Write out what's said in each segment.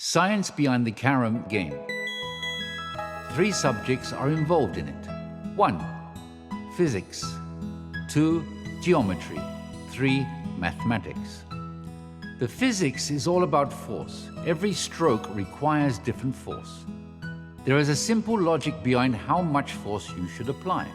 Science behind the Carrom game. 3 subjects are involved in it. 1. Physics. 2. Geometry. 3. Mathematics. The physics is all about force. Every stroke requires different force. There is a simple logic behind how much force you should apply.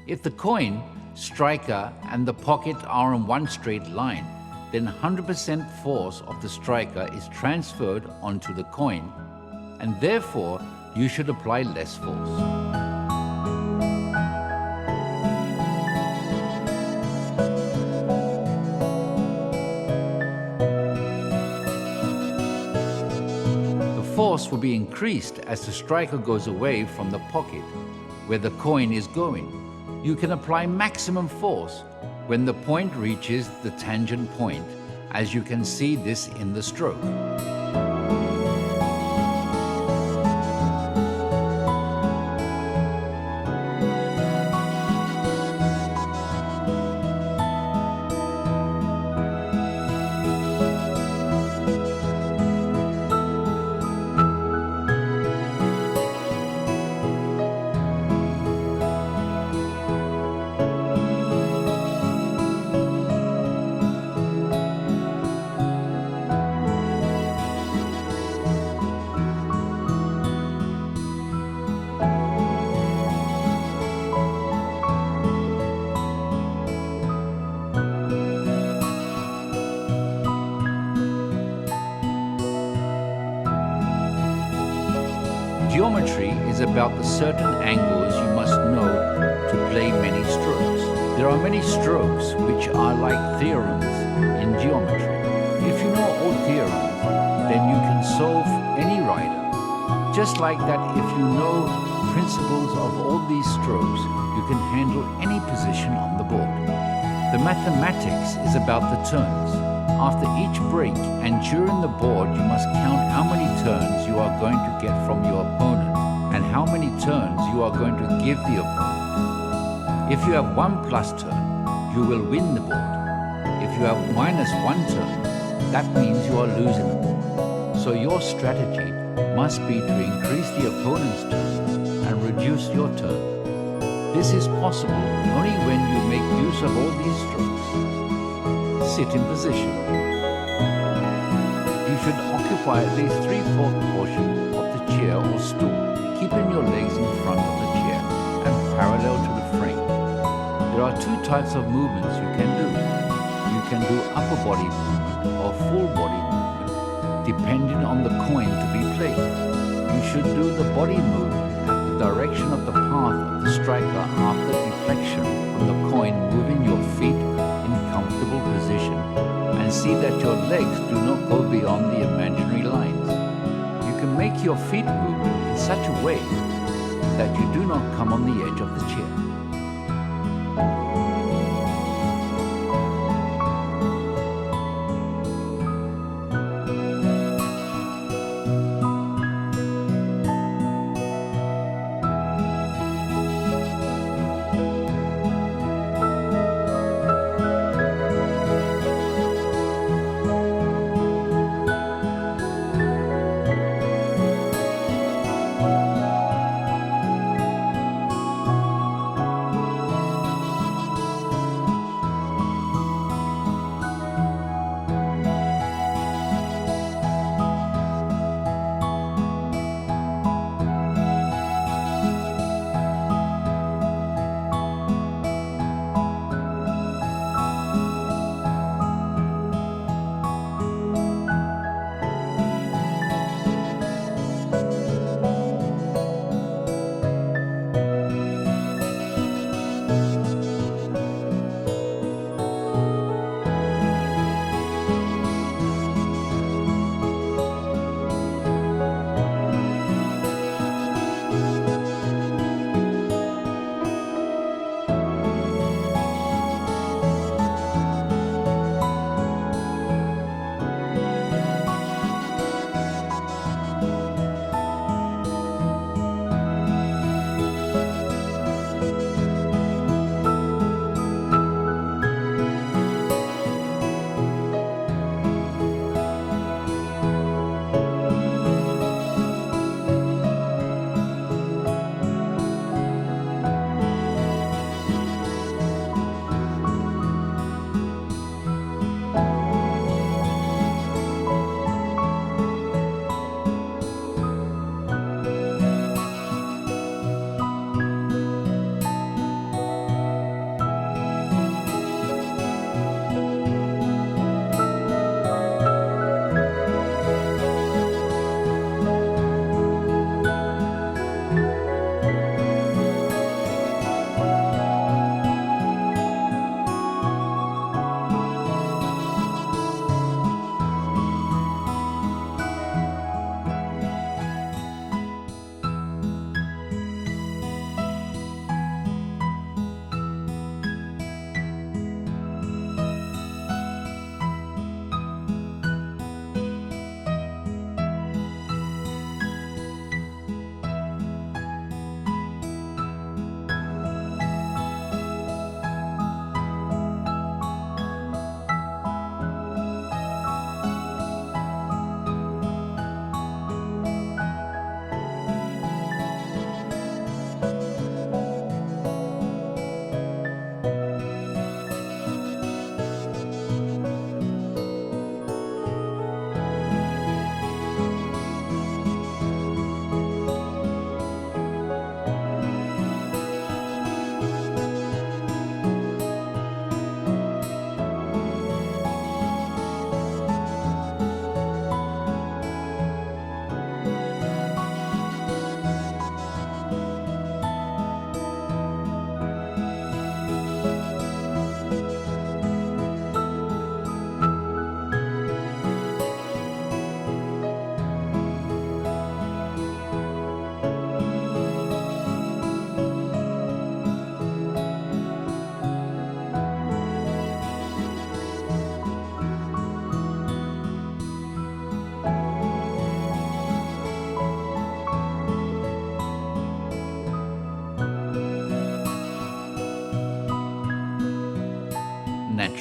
If the coin, striker, and the pocket are in one straight line, then 100% force of the striker is transferred onto the coin, and therefore you should apply less force. The force will be increased as the striker goes away from the pocket where the coin is going. You can apply maximum force when the point reaches the tangent point, as you can see this in the stroke. Geometry is about the certain angles you must know to play many strokes. There are many strokes which are like theorems in geometry. If you know all theorems, then you can solve any rider. Just like that, if you know principles of all these strokes, you can handle any position on the board. The mathematics is about the turns. After each break and during the board, you must count how many turns you are going to get from your opponent and how many turns you are going to give the opponent. If you have 1 plus turn, you will win the board. If you have -1 turn, that means you are losing the board. So your strategy must be to increase the opponent's turn and reduce your turn. This is possible only when you make use of all these strokes. Sit in position. You should occupy at least 3/4 portion of the chair or stool, keeping your legs in front of the chair and parallel to the frame. There are 2 types of movements you can do. You can do upper body movement or full body movement, depending on the coin to be played. You should do the body movement at the direction of the path of the striker after deflection of the coin, moving your feet in comfortable position and see that your legs do not go beyond the imaginary lines. You can make your feet movement in such a way that you do not come on the edge of the chair.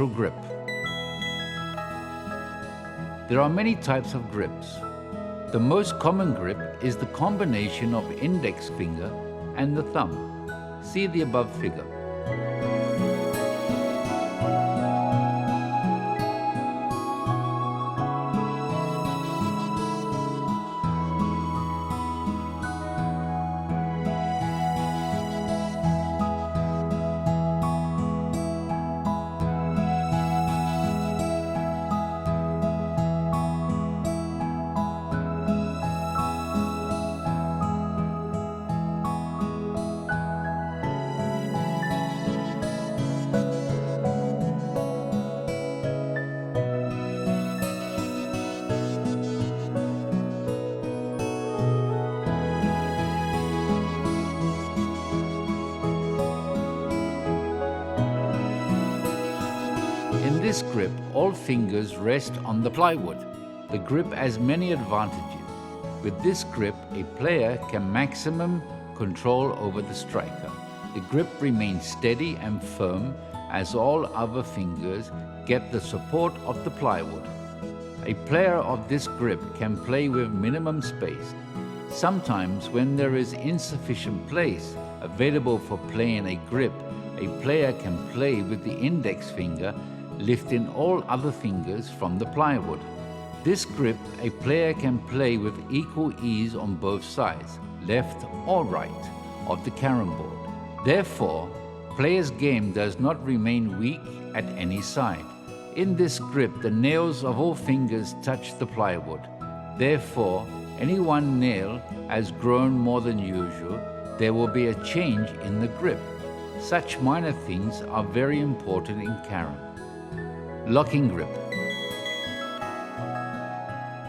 natural grip. There are many types of grips. The most common grip is the combination of index finger and the thumb. See the above figure. In this grip, all fingers rest on the plywood. The grip has many advantages. With this grip, a player can maximum control over the striker. The grip remains steady and firm as all other fingers get the support of the plywood. A player of this grip can play with minimum space. Sometimes when there is insufficient place available for playing a grip, a player can play with the index finger, lifting all other fingers from the plywood. This grip a player can play with equal ease on both sides, left or right, of the carrom board. Therefore, player's game does not remain weak at any side. In this grip, the nails of all fingers touch the plywood. Therefore, any one nail has grown more than usual, there will be a change in the grip. Such minor things are very important in carrom. Locking grip.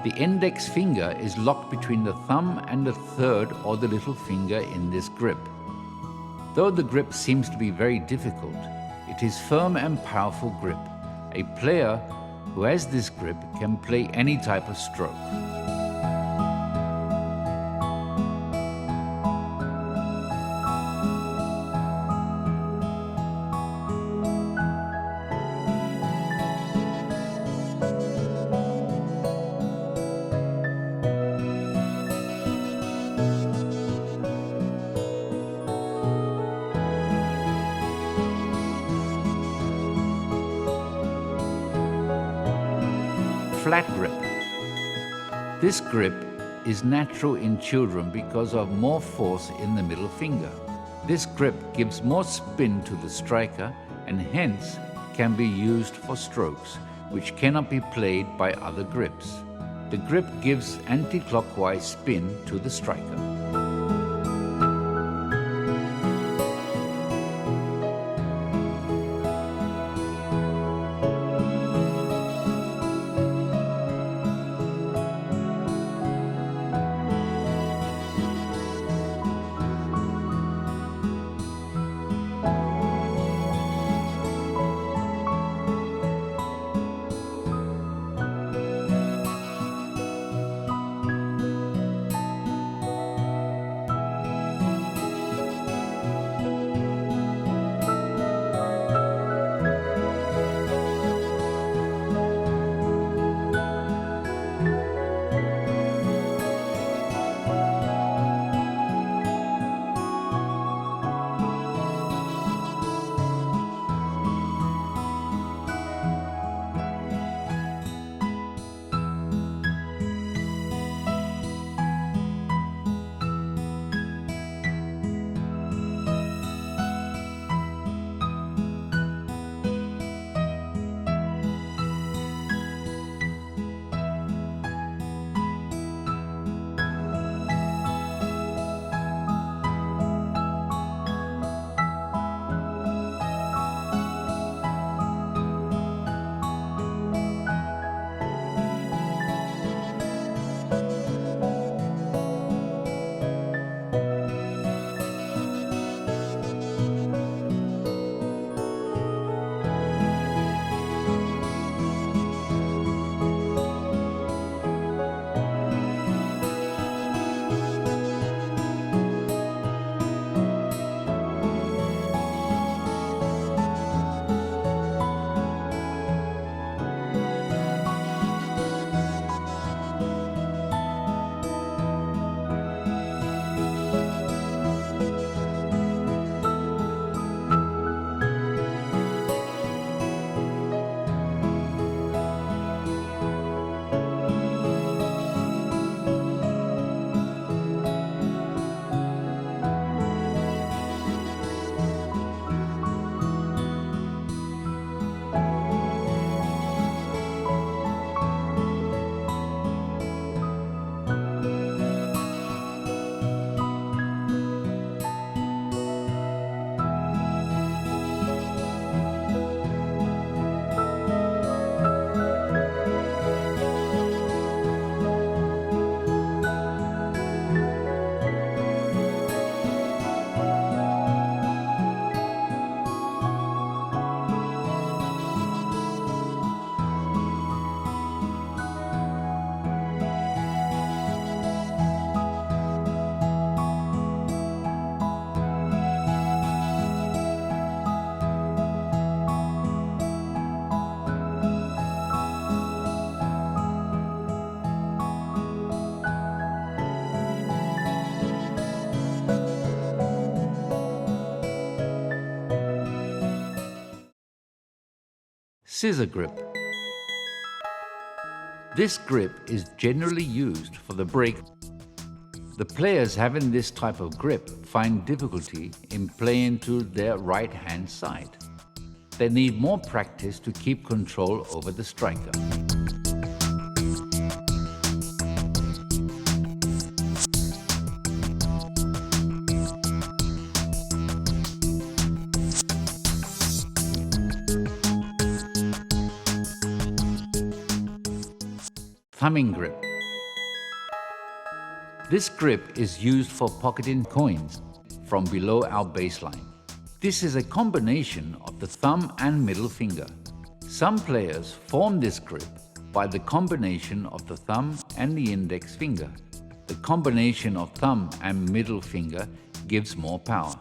The index finger is locked between the thumb and the third or the little finger in this grip. Though the grip seems to be very difficult, it is firm and powerful grip. A player who has this grip can play any type of stroke. Flat grip. This grip is natural in children because of more force in the middle finger. This grip gives more spin to the striker and hence can be used for strokes which cannot be played by other grips. The grip gives anti-clockwise spin to the striker. Scissor grip. This grip is generally used for the break. The players having this type of grip find difficulty in playing to their right hand side. They need more practice to keep control over the striker. Thumbing grip. This grip is used for pocketing coins from below our baseline. This is a combination of the thumb and middle finger. Some players form this grip by the combination of the thumb and the index finger. The combination of thumb and middle finger gives more power.